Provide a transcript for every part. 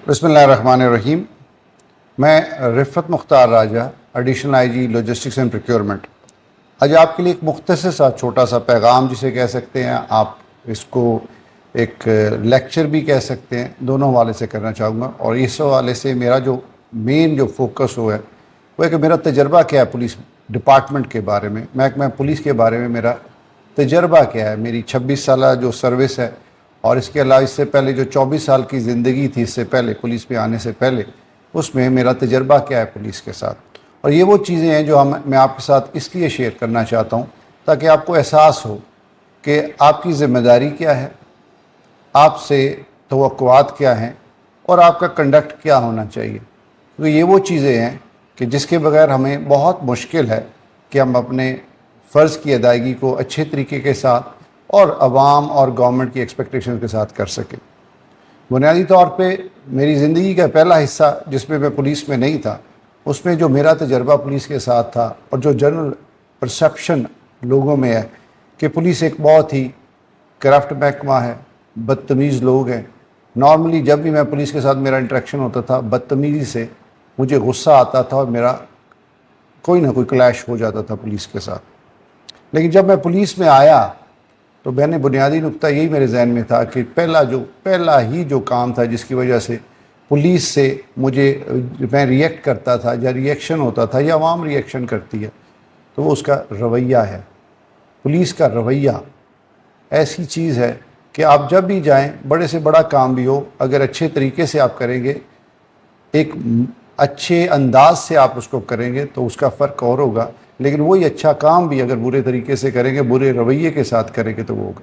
بسم اللہ الرحمن الرحیم۔ میں Riffat Mukhtar Raja, additional I G logistics and procurement, آج آپ کے لیے ایک مختصر سا چھوٹا سا پیغام جسے کہہ سکتے ہیں، آپ اس کو ایک لیکچر بھی کہہ سکتے ہیں، دونوں حوالے سے کرنا چاہوں گا۔ اور اس حوالے سے میرا جو مین فوکس وہ ہے کہ میرا تجربہ کیا ہے پولیس ڈپارٹمنٹ کے بارے میں، محکمہ پولیس کے بارے میں میرا تجربہ کیا ہے، میری 26 سالہ جو سروس ہے، اور اس کے علاوہ اس سے پہلے جو 24 سال کی زندگی تھی اس سے پہلے پولیس میں آنے سے پہلے، اس میں میرا تجربہ کیا ہے پولیس کے ساتھ۔ اور یہ وہ چیزیں ہیں جو میں آپ کے ساتھ اس لیے شیئر کرنا چاہتا ہوں تاکہ آپ کو احساس ہو کہ آپ کی ذمہ داری کیا ہے، آپ سے توقعات کیا ہیں، اور آپ کا کنڈکٹ کیا ہونا چاہیے۔ کیونکہ یہ وہ چیزیں ہیں کہ جس کے بغیر ہمیں بہت مشکل ہے کہ ہم اپنے فرض کی ادائیگی کو اچھے طریقے کے ساتھ اور عوام اور گورنمنٹ کی ایکسپیکٹیشن کے ساتھ کر سکیں۔ بنیادی طور پہ میری زندگی کا پہلا حصہ جس میں پولیس میں نہیں تھا، اس میں جو میرا تجربہ پولیس کے ساتھ تھا اور جو جنرل پرسیپشن لوگوں میں ہے کہ پولیس ایک بہت ہی کرپٹ محکمہ ہے، بدتمیز لوگ ہیں۔ نارملی جب بھی میں پولیس کے ساتھ میرا انٹریکشن ہوتا تھا، بدتمیزی سے مجھے غصہ آتا تھا اور میرا کوئی نہ کوئی کلیش ہو جاتا تھا پولیس کے ساتھ۔ لیکن جب میں پولیس میں آیا تو میں نے بنیادی نقطہ یہی میرے ذہن میں تھا کہ پہلا ہی جو کام تھا جس کی وجہ سے پولیس سے میں ریئیکٹ کرتا تھا یا ریئیکشن ہوتا تھا یا عوام ریئیکشن کرتی ہے، تو وہ اس کا رویہ ہے۔ پولیس کا رویہ ایسی چیز ہے کہ آپ جب بھی جائیں، بڑے سے بڑا کام بھی ہو، اگر اچھے طریقے سے آپ کریں گے، ایک اچھے انداز سے آپ اس کو کریں گے تو اس کا فرق اور ہوگا۔ لیکن وہی اچھا کام بھی اگر برے طریقے سے کریں گے، برے رویے کے ساتھ کریں گے تو وہ ہوگا۔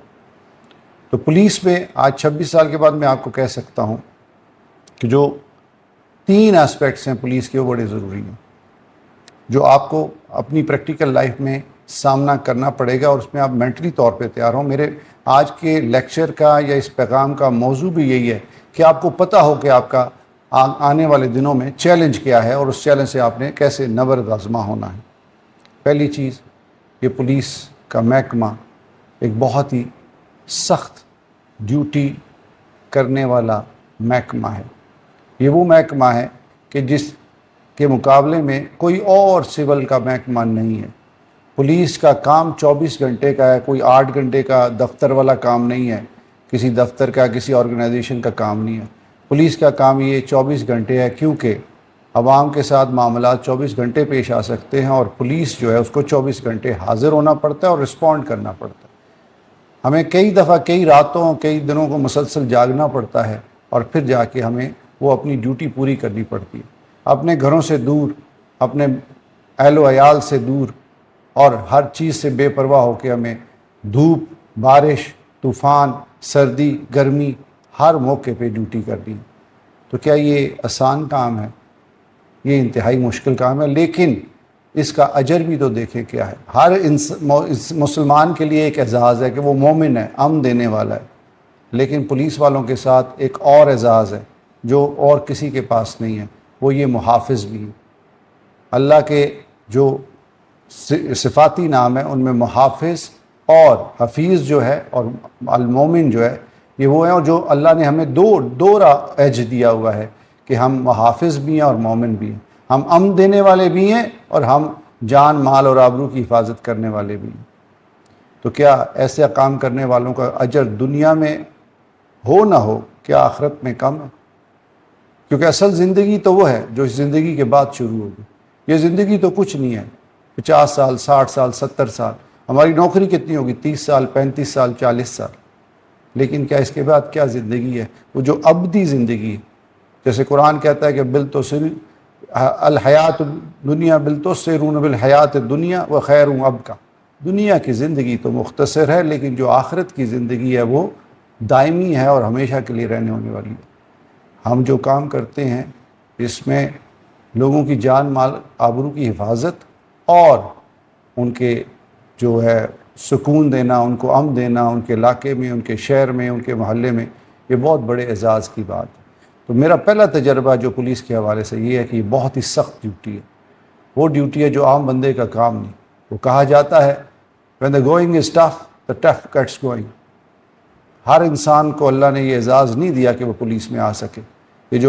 تو پولیس میں آج 26 سال کے بعد میں آپ کو کہہ سکتا ہوں کہ جو 3 ایسپیکٹس ہیں پولیس کے، وہ بڑے ضروری ہیں، جو آپ کو اپنی پریکٹیکل لائف میں سامنا کرنا پڑے گا، اور اس میں آپ مینٹلی طور پہ تیار ہوں۔ میرے آج کے لیکچر کا یا اس پیغام کا موضوع بھی یہی ہے کہ آپ کو پتہ ہو کہ آپ کا آنے والے دنوں میں چیلنج کیا ہے اور اس چیلنج سے آپ نے کیسے نبرد آزما ہونا ہے۔ پہلی چیز، یہ پولیس کا محکمہ ایک بہت ہی سخت ڈیوٹی کرنے والا محکمہ ہے۔ یہ وہ محکمہ ہے کہ جس کے مقابلے میں کوئی اور سول کا محکمہ نہیں ہے۔ پولیس کا کام 24 گھنٹے کا ہے، کوئی 8 گھنٹے کا دفتر والا کام نہیں ہے، کسی دفتر کا کسی آرگنائزیشن کا کام نہیں ہے۔ پولیس کا کام یہ 24 گھنٹے ہے، کیونکہ عوام کے ساتھ معاملات 24 گھنٹے پیش آ سکتے ہیں، اور پولیس جو ہے اس کو 24 گھنٹے حاضر ہونا پڑتا ہے اور رسپونڈ کرنا پڑتا ہے۔ ہمیں کئی دفعہ کئی راتوں کئی دنوں کو مسلسل جاگنا پڑتا ہے، اور پھر جا کے ہمیں وہ اپنی ڈیوٹی پوری کرنی پڑتی ہے، اپنے گھروں سے دور، اپنے اہل و عیال سے دور، اور ہر چیز سے بے پرواہ ہو کے ہمیں دھوپ، بارش، طوفان، سردی، گرمی، ہر موقع پہ ڈیوٹی کرنی ہے۔ تو کیا یہ آسان کام ہے؟ یہ انتہائی مشکل کام ہے، لیکن اس کا اجر بھی تو دیکھیں کیا ہے۔ ہر مسلمان کے لیے ایک اعزاز ہے کہ وہ مومن ہے، امن دینے والا ہے، لیکن پولیس والوں کے ساتھ ایک اور اعزاز ہے جو اور کسی کے پاس نہیں ہے، وہ یہ محافظ بھی ہے۔ اللہ کے جو صفاتی نام ہیں ان میں محافظ اور حفیظ جو ہے اور المومن جو ہے، یہ وہ ہیں، اور جو اللہ نے ہمیں دو ایج دیا ہوا ہے کہ ہم محافظ بھی ہیں اور مومن بھی ہیں، ہم امن دینے والے بھی ہیں اور ہم جان، مال اور آبرو کی حفاظت کرنے والے بھی ہیں۔ تو کیا ایسا کام کرنے والوں کا اجر دنیا میں ہو نہ ہو، کیا آخرت میں کم ہے؟ کیونکہ اصل زندگی تو وہ ہے جو اس زندگی کے بعد شروع ہوگی۔ یہ زندگی تو کچھ نہیں ہے، 50 سال، 60 سال، 70 سال، ہماری نوکری کتنی ہوگی؟ 30 سال، 35 سال، 40 سال۔ لیکن کیا اس کے بعد کیا زندگی ہے؟ وہ جو ابدی زندگی ہے، جیسے قرآن کہتا ہے کہ الحیات دنیا بالتسرون بالحیات دنیا و خیر ابقی۔ دنیا کی زندگی تو مختصر ہے، لیکن جو آخرت کی زندگی ہے وہ دائمی ہے اور ہمیشہ کے لیے رہنے ہونے والی ہے۔ ہم جو کام کرتے ہیں اس میں لوگوں کی جان، مال، آبرو کی حفاظت اور ان کے جو ہے سکون دینا، ان کو امن دینا، ان کے علاقے میں، ان کے شہر میں، ان کے محلے میں، یہ بہت بڑے اعزاز کی بات ہے۔ تو میرا پہلا تجربہ جو پولیس کے حوالے سے یہ ہے کہ یہ بہت ہی سخت ڈیوٹی ہے۔ وہ ڈیوٹی ہے جو عام بندے کا کام نہیں۔ وہ کہا جاتا ہے when the going is tough, the tough gets going۔ ہر انسان کو اللہ نے یہ اعزاز نہیں دیا کہ وہ پولیس میں آ سکے، یہ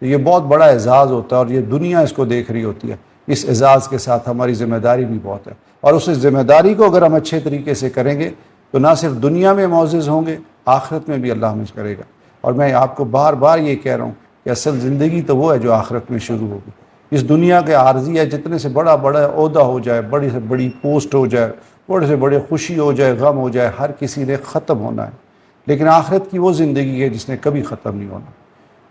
تو یہ بہت بڑا اعزاز ہوتا ہے، اور یہ دنیا اس کو دیکھ رہی ہوتی ہے۔ اس اعزاز کے ساتھ ہماری ذمہ داری بھی بہت ہے، اور اس ذمہ داری کو اگر ہم اچھے طریقے سے کریں گے تو نہ صرف دنیا میں معزز ہوں گے، آخرت میں بھی اللہ ہمیں کرے گا۔ اور میں آپ کو بار بار یہ کہہ رہا ہوں کہ اصل زندگی تو وہ ہے جو آخرت میں شروع ہوگی۔ اس دنیا کے عارضی ہے، جتنے سے بڑا عہدہ ہو جائے، بڑی سے بڑی پوسٹ ہو جائے، بڑے سے بڑے خوشی ہو جائے، غم ہو جائے، ہر کسی نے ختم ہونا ہے، لیکن آخرت کی وہ زندگی ہے جس نے کبھی ختم نہیں ہونا۔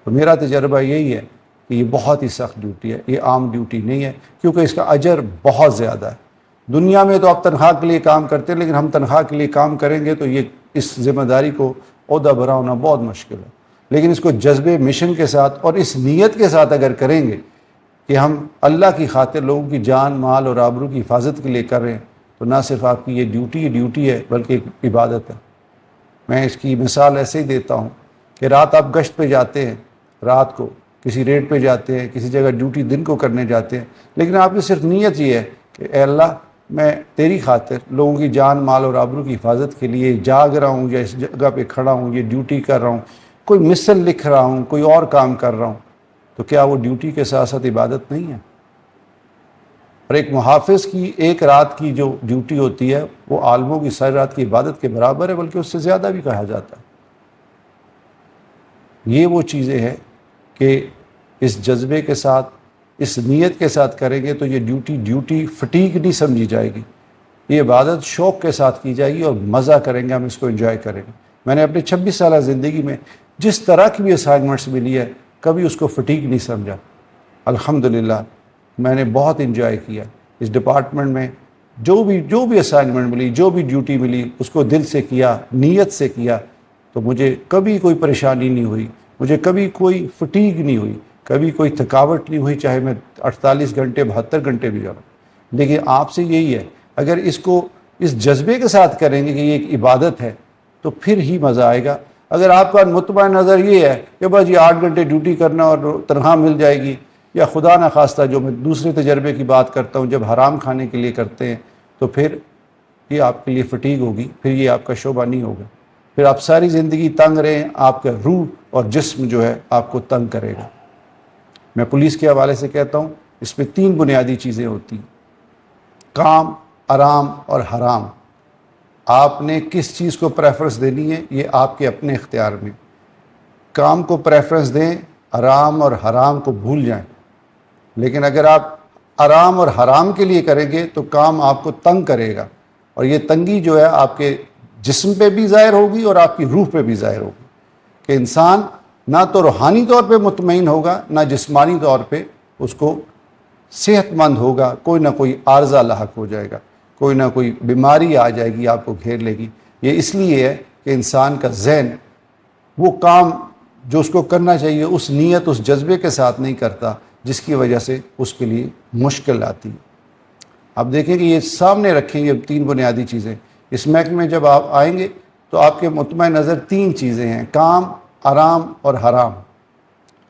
تو میرا تجربہ یہی ہے کہ یہ بہت ہی سخت ڈیوٹی ہے، یہ عام ڈیوٹی نہیں ہے، کیونکہ اس کا اجر بہت زیادہ ہے۔ دنیا میں تو آپ تنخواہ کے لیے کام کرتے ہیں، لیکن ہم تنخواہ کے لیے کام کریں گے تو یہ اس ذمہ داری کو عہدہ بھرا ہونا بہت مشکل ہے، لیکن اس کو جذبے مشن کے ساتھ اور اس نیت کے ساتھ اگر کریں گے کہ ہم اللہ کی خاطر لوگوں کی جان مال اور آبرو کی حفاظت کے لیے کر رہے ہیں، تو نہ صرف آپ کی یہ ڈیوٹی ہے بلکہ ایک عبادت ہے۔ میں اس کی مثال ایسے ہی دیتا ہوں کہ رات آپ گشت پہ جاتے ہیں، رات کو کسی ریڈ پہ جاتے ہیں، کسی جگہ ڈیوٹی دن کو کرنے جاتے ہیں، لیکن آپ کی صرف نیت یہ ہے کہ اے اللہ میں تیری خاطر لوگوں کی جان مال اور آبرو کی حفاظت کے لیے جاگ رہا ہوں، یا اس جگہ پہ کھڑا ہوں، یہ ڈیوٹی کر رہا ہوں، کوئی مثل لکھ رہا ہوں، کوئی اور کام کر رہا ہوں، تو کیا وہ ڈیوٹی کے ساتھ ساتھ عبادت نہیں ہے؟ اور ایک محافظ کی ایک رات کی جو ڈیوٹی ہوتی ہے وہ عالموں کی ساری رات کی عبادت کے برابر ہے، بلکہ اس سے زیادہ بھی کہا جاتا ہے۔ یہ وہ چیزیں ہیں کہ اس جذبے کے ساتھ، اس نیت کے ساتھ کریں گے تو یہ ڈیوٹی فٹیگ نہیں سمجھی جائے گی، یہ عبادت شوق کے ساتھ کی جائے گی اور مزہ کریں گے، ہم اس کو انجوائے کریں گے۔ میں نے اپنی 26 سالہ زندگی میں جس طرح کی بھی اسائنمنٹس ملی ہے کبھی اس کو فٹیگ نہیں سمجھا، الحمدللہ میں نے بہت انجوائے کیا اس ڈپارٹمنٹ میں۔ جو بھی اسائنمنٹ ملی، جو بھی ڈیوٹی ملی، اس کو دل سے کیا، نیت سے کیا، تو مجھے کبھی کوئی پریشانی نہیں ہوئی، مجھے کبھی کوئی فٹیگ نہیں ہوئی، کبھی کوئی تھکاوٹ نہیں ہوئی، چاہے میں 48 گھنٹے 72 گھنٹے بھی جاؤں۔ لیکن آپ سے یہی ہے، اگر اس کو اس جذبے کے ساتھ کریں گے کہ یہ ایک عبادت ہے تو پھر ہی مزہ آئے گا۔ اگر آپ کا مطمئن نظر یہ ہے کہ بس یہ 8 گھنٹے ڈیوٹی کرنا اور تنخواہ مل جائے گی، یا خدا نخواستہ جو میں دوسرے تجربے کی بات کرتا ہوں جب حرام کھانے کے لیے کرتے ہیں، تو پھر یہ آپ کے لیے فٹیگ ہوگی، پھر یہ آپ کا شعبہ نہیں ہوگا، پھر آپ ساری زندگی تنگ رہیں، آپ کا روح اور جسم جو ہے آپ کو تنگ کرے گا۔ میں پولیس کے حوالے سے کہتا ہوں، اس میں 3 بنیادی چیزیں ہوتی ہیں: کام، آرام اور حرام۔ آپ نے کس چیز کو پریفرنس دینی ہے یہ آپ کے اپنے اختیار میں۔ کام کو پریفرنس دیں، آرام اور حرام کو بھول جائیں۔ لیکن اگر آپ آرام اور حرام کے لیے کریں گے تو کام آپ کو تنگ کرے گا، اور یہ تنگی جو ہے آپ کے جسم پہ بھی ظاہر ہوگی اور آپ کی روح پہ بھی ظاہر ہوگی، کہ انسان نہ تو روحانی طور پہ مطمئن ہوگا، نہ جسمانی طور پہ اس کو صحت مند ہوگا، کوئی نہ کوئی عارضہ لاحق ہو جائے گا، کوئی نہ کوئی بیماری آ جائے گی، آپ کو گھیر لے گی۔ یہ اس لیے ہے کہ انسان کا ذہن وہ کام جو اس کو کرنا چاہیے اس نیت، اس جذبے کے ساتھ نہیں کرتا، جس کی وجہ سے اس کے لیے مشکل آتی ہے۔ آپ دیکھیں کہ یہ سامنے رکھیں، یہ 3 بنیادی چیزیں اس محکمے میں جب آپ آئیں گے تو آپ کے مطمئن نظر 3 چیزیں ہیں: کام، آرام اور حرام۔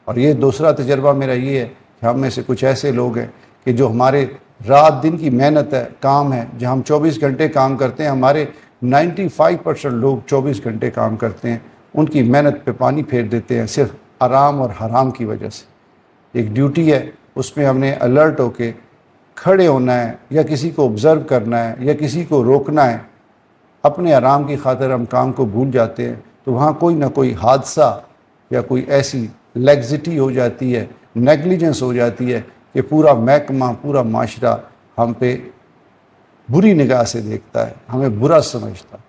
اور یہ دوسرا تجربہ میرا یہ ہے کہ ہم میں سے کچھ ایسے لوگ ہیں کہ جو ہمارے رات دن کی محنت ہے، کام ہے، جہاں ہم 24 گھنٹے کام کرتے ہیں، ہمارے 95% لوگ 24 گھنٹے کام کرتے ہیں، ان کی محنت پہ پانی پھیر دیتے ہیں صرف آرام اور حرام کی وجہ سے۔ ایک ڈیوٹی ہے، اس میں ہم نے الرٹ ہو کے کھڑے ہونا ہے، یا کسی کو آبزرو کرنا ہے، یا کسی کو روکنا ہے۔ اپنے آرام کی خاطر ہم کام کو بھول جاتے ہیں، تو وہاں کوئی نہ کوئی حادثہ یا کوئی ایسی لیگزٹی ہو جاتی ہے، نیگلیجنس ہو جاتی ہے کہ پورا محکمہ، پورا معاشرہ ہم پہ بری نگاہ سے دیکھتا ہے، ہمیں برا سمجھتا ہے۔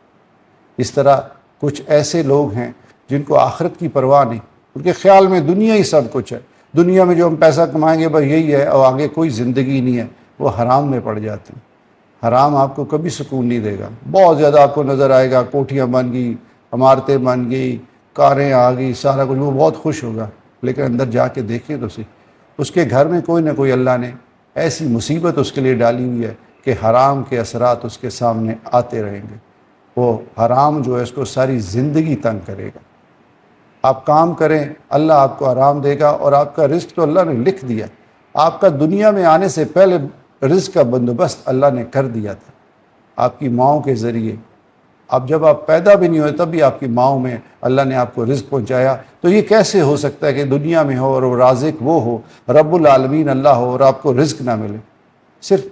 اس طرح کچھ ایسے لوگ ہیں جن کو آخرت کی پرواہ نہیں، ان کے خیال میں دنیا ہی سب کچھ ہے، دنیا میں جو ہم پیسہ کمائیں گے بس یہی ہے، اور آگے کوئی زندگی نہیں ہے، وہ حرام میں پڑ جاتے ہیں۔ حرام آپ کو کبھی سکون نہیں دے گا، بہت زیادہ آپ کو نظر آئے گا، کوٹھیاں بن گئی، عمارتیں بن گئی، کاریں آ گئی، سارا کچھ، وہ بہت خوش ہوگا، لیکن اندر جا کے دیکھیں تو صحیح، اس کے گھر میں کوئی نہ کوئی اللہ نے ایسی مصیبت اس کے لیے ڈالی ہوئی ہے کہ حرام کے اثرات اس کے سامنے آتے رہیں گے۔ وہ حرام جو ہے اس کو ساری زندگی تنگ کرے گا۔ آپ کام کریں، اللہ آپ کو آرام دے گا، اور آپ کا رزق تو اللہ نے لکھ دیا، آپ کا دنیا میں آنے سے پہلے رزق کا بندوبست اللہ نے کر دیا تھا، آپ کی ماؤں کے ذریعے، اب جب آپ پیدا بھی نہیں ہوئے تب بھی آپ کی ماؤں میں اللہ نے آپ کو رزق پہنچایا. تو یہ کیسے ہو سکتا ہے کہ دنیا میں ہو اور وہ رازق وہ ہو, رب العالمین اللہ ہو, اور آپ کو رزق نہ ملے؟ صرف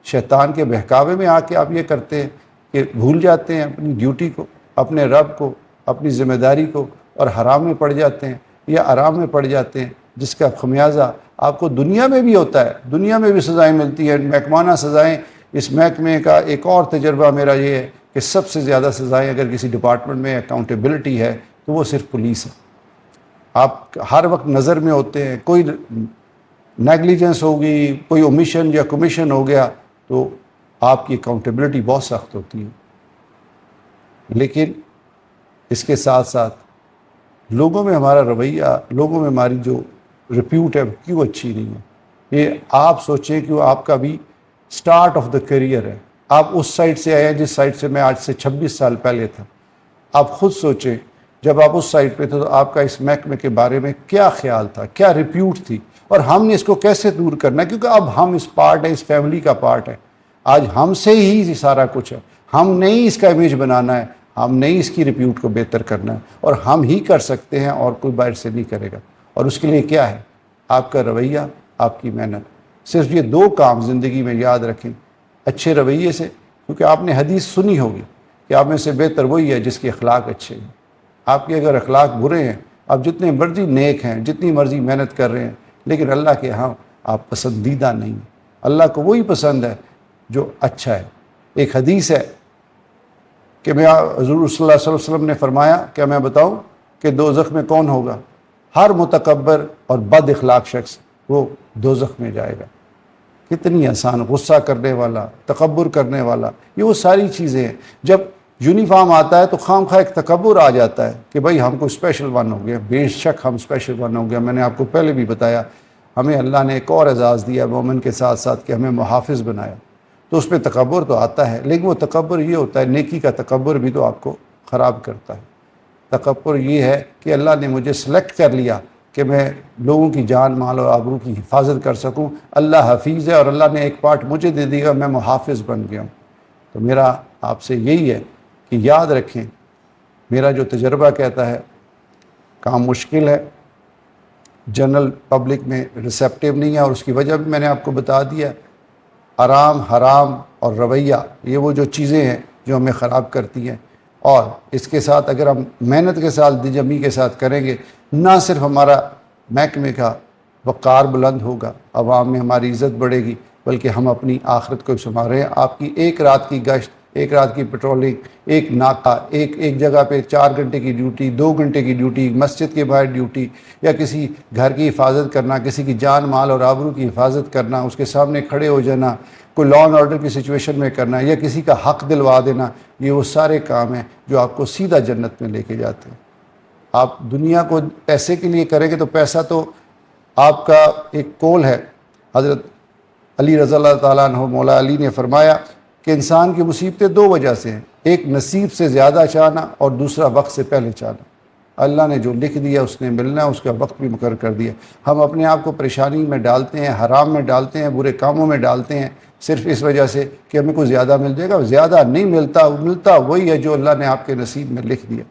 شیطان کے بہکاوے میں آ کے آپ یہ کرتے ہیں کہ بھول جاتے ہیں اپنی ڈیوٹی کو, اپنے رب کو, اپنی ذمہ داری کو, اور حرام میں پڑ جاتے ہیں یا آرام میں پڑ جاتے ہیں, جس کا خمیازہ آپ کو دنیا میں بھی ہوتا ہے. دنیا میں بھی سزائیں ملتی ہیں, محکمانہ سزائیں. اس محکمے کا ایک اور تجربہ میرا یہ ہے کہ سب سے زیادہ سزائیں اگر کسی ڈپارٹمنٹ میں اکاؤنٹیبلٹی ہے تو وہ صرف پولیس ہے. آپ ہر وقت نظر میں ہوتے ہیں, کوئی نیگلیجنس ہوگی, کوئی اومیشن یا کمیشن ہو گیا تو آپ کی اکاؤنٹیبلٹی بہت سخت ہوتی ہے. لیکن اس کے ساتھ ساتھ لوگوں میں ہمارا رویہ, لوگوں میں ہماری جو ریپیوٹ ہے کیوں اچھی نہیں ہے؟ یہ آپ سوچیں کہ وہ آپ کا بھی سٹارٹ آف دا کیریئر ہے. آپ اس سائٹ سے آئے ہیں جس سائٹ سے میں آج سے 26 سال پہلے تھا. آپ خود سوچیں جب آپ اس سائٹ پہ تھے تو آپ کا اس محکمے کے بارے میں کیا خیال تھا, کیا ریپیوٹ تھی, اور ہم نے اس کو کیسے دور کرنا ہے؟ کیونکہ اب ہم اس پارٹ ہے, اس فیملی کا پارٹ ہے. آج ہم سے ہی سارا کچھ ہے. ہم نے ہی اس کا امیج بنانا ہے, ہم نے ہی اس کی ریپیوٹ کو بہتر کرنا ہے, اور ہم ہی کر سکتے ہیں اور کوئی باہر سے نہیں کرے گا. اور اس کے لیے کیا ہے؟ آپ کا رویہ, آپ کی محنت. صرف یہ 2 کام زندگی میں یاد رکھیں اچھے رویے سے, کیونکہ آپ نے حدیث سنی ہوگی کہ آپ میں سے بہتر وہی ہے جس کے اخلاق اچھے ہیں. آپ کے اگر اخلاق برے ہیں, آپ جتنے مرضی نیک ہیں, جتنی مرضی محنت کر رہے ہیں, لیکن اللہ کے ہاں آپ پسندیدہ نہیں ہیں. اللہ کو وہی پسند ہے جو اچھا ہے. ایک حدیث ہے کہ میں حضور صلی اللہ علیہ وسلم نے فرمایا, کیا میں بتاؤں کہ دوزخ میں کون ہوگا؟ ہر متکبر اور بد اخلاق شخص وہ دوزخ میں جائے گا. کتنی آسان. غصہ کرنے والا, تکبر کرنے والا, یہ وہ ساری چیزیں ہیں. جب یونیفارم آتا ہے تو خام خواہ ایک تکبر آ جاتا ہے کہ بھائی ہم کو اسپیشل ون ہو گیا. بے شک ہم اسپیشل ون ہو گیا. میں نے آپ کو پہلے بھی بتایا ہمیں اللہ نے ایک اور اعزاز دیا مومن کے ساتھ ساتھ کہ ہمیں محافظ بنایا. تو اس پہ تکبر تو آتا ہے, لیکن وہ تکبر یہ ہوتا ہے, نیکی کا تکبر بھی تو آپ کو خراب کرتا ہے. تکبر یہ ہے کہ اللہ نے مجھے سلیکٹ کر لیا کہ میں لوگوں کی جان مال اور آبرو کی حفاظت کر سکوں. اللہ حفیظ ہے اور اللہ نے ایک پارٹ مجھے دے دیا, میں محافظ بن گیا ہوں. تو میرا آپ سے یہی ہے کہ یاد رکھیں, میرا جو تجربہ کہتا ہے کام مشکل ہے, جنرل پبلک میں ریسیپٹیو نہیں ہے, اور اس کی وجہ بھی میں نے آپ کو بتا دیا. آرام, حرام اور رویہ, یہ وہ جو چیزیں ہیں جو ہمیں خراب کرتی ہیں. اور اس کے ساتھ اگر ہم محنت کے ساتھ دل جمی کے ساتھ کریں گے, نہ صرف ہمارا محکمے کا وقار بلند ہوگا, عوام میں ہماری عزت بڑھے گی, بلکہ ہم اپنی آخرت کو سنبھال رہے ہیں. آپ کی ایک رات کی گشت, ایک رات کی پیٹرولنگ, ایک ناکہ, ایک جگہ پہ 4 گھنٹے کی ڈیوٹی, 2 گھنٹے کی ڈیوٹی, مسجد کے باہر ڈیوٹی, یا کسی گھر کی حفاظت کرنا, کسی کی جان مال اور آبرو کی حفاظت کرنا, اس کے سامنے کھڑے ہو جانا, کوئی لا اینڈ آرڈر کی سچویشن میں کرنا, یا کسی کا حق دلوا دینا, یہ وہ سارے کام ہیں جو آپ کو سیدھا جنت میں لے کے جاتے ہیں. آپ دنیا کو پیسے کے لیے کریں گے تو پیسہ تو آپ کا ایک کول ہے. حضرت علی رضی اللہ تعالیٰ عنہ, مولا علی نے فرمایا کہ انسان کی مصیبتیں 2 وجہ سے ہیں, ایک نصیب سے زیادہ چاہنا اور دوسرا وقت سے پہلے چاہنا. اللہ نے جو لکھ دیا اس نے ملنا ہے, اس کا وقت بھی مقرر کر دیا. ہم اپنے آپ کو پریشانی میں ڈالتے ہیں, حرام میں ڈالتے ہیں, برے کاموں میں ڈالتے ہیں, صرف اس وجہ سے کہ ہمیں کوئی زیادہ مل جائے گا. زیادہ نہیں ملتا وہی ہے جو اللہ نے آپ کے نصیب میں لکھ دیا.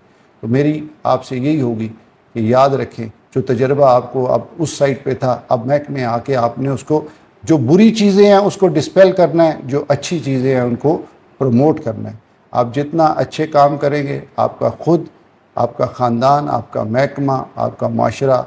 تو میری آپ سے یہی ہوگی کہ یاد رکھیں, جو تجربہ آپ کو اب اس سائٹ پہ تھا, اب محکمے آ کے آپ نے اس کو, جو بری چیزیں ہیں اس کو ڈسپیل کرنا ہے, جو اچھی چیزیں ہیں ان کو پروموٹ کرنا ہے. آپ جتنا اچھے کام کریں گے, آپ کا خود, آپ کا خاندان, آپ کا محکمہ, آپ کا معاشرہ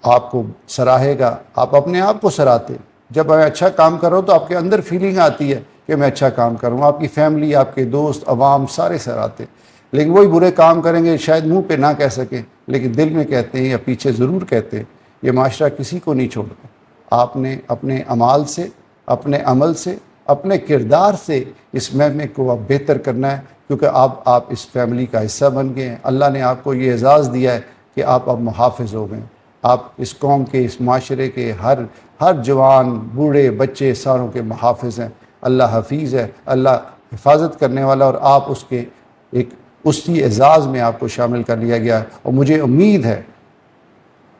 آپ کو سراہے گا. آپ اپنے آپ کو سراہتے. جب میں اچھا کام کر رہا ہوں تو آپ کے اندر فیلنگ آتی ہے کہ میں اچھا کام کروں. آپ کی فیملی, آپ کے دوست, عوام سارے سراہتے. لیکن وہی برے کام کریں گے, شاید منہ پہ نہ کہہ سکیں لیکن دل میں کہتے ہیں یا پیچھے ضرور کہتے ہیں. یہ معاشرہ کسی کو نہیں چھوڑتا. آپ نے اپنے اعمال سے, اپنے عمل سے, اپنے کردار سے اس محکمے کو اب بہتر کرنا ہے, کیونکہ آپ اس فیملی کا حصہ بن گئے ہیں. اللہ نے آپ کو یہ اعزاز دیا ہے کہ آپ اب محافظ ہو گئے ہیں. آپ اس قوم کے, اس معاشرے کے ہر جوان, بوڑھے, بچے ساروں کے محافظ ہیں. اللہ حفیظ ہے, اللہ حفاظت کرنے والا, اور آپ اس کے ایک اسی اعزاز میں آپ کو شامل کر لیا گیا ہے. اور مجھے امید ہے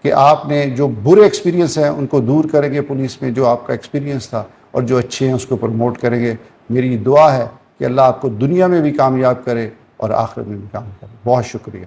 کہ آپ نے جو برے ایکسپیرینس ہیں ان کو دور کریں گے پولیس میں, جو آپ کا ایکسپیرینس تھا, اور جو اچھے ہیں اس کو پروموٹ کریں گے. میری دعا ہے کہ کہ اللہ آپ کو دنیا میں بھی کامیاب کرے اور آخرت میں بھی کامیاب کرے. بہت شکریہ.